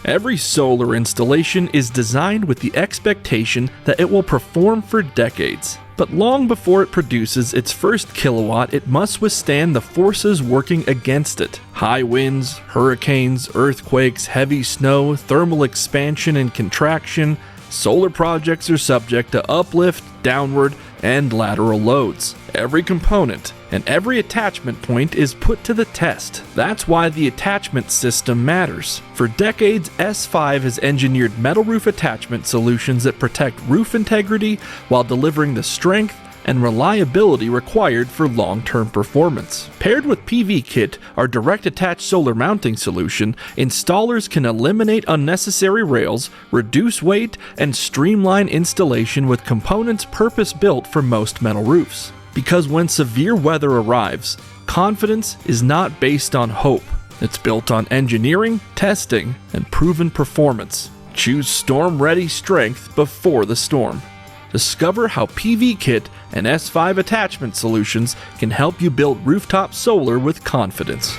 Every solar installation is designed with the expectation that it will perform for decades. But long before it produces its first kilowatt, it must withstand the forces working against it. High winds, hurricanes, earthquakes, heavy snow, thermal expansion and contraction. Solar projects are subject to uplift, downward, and lateral loads. Every component and every attachment point is put to the test. That's why the attachment system matters. For decades, S5 has engineered metal roof attachment solutions that protect roof integrity while delivering the strength and reliability required for long-term performance. Paired with PVKIT, our direct attached solar mounting solution, installers can eliminate unnecessary rails, reduce weight, and streamline installation with components purpose-built for most metal roofs. Because when severe weather arrives, confidence is not based on hope. It's built on engineering, testing, and proven performance. Choose storm-ready strength before the storm. Discover how PVKIT and S5 attachment solutions can help you build rooftop solar with confidence.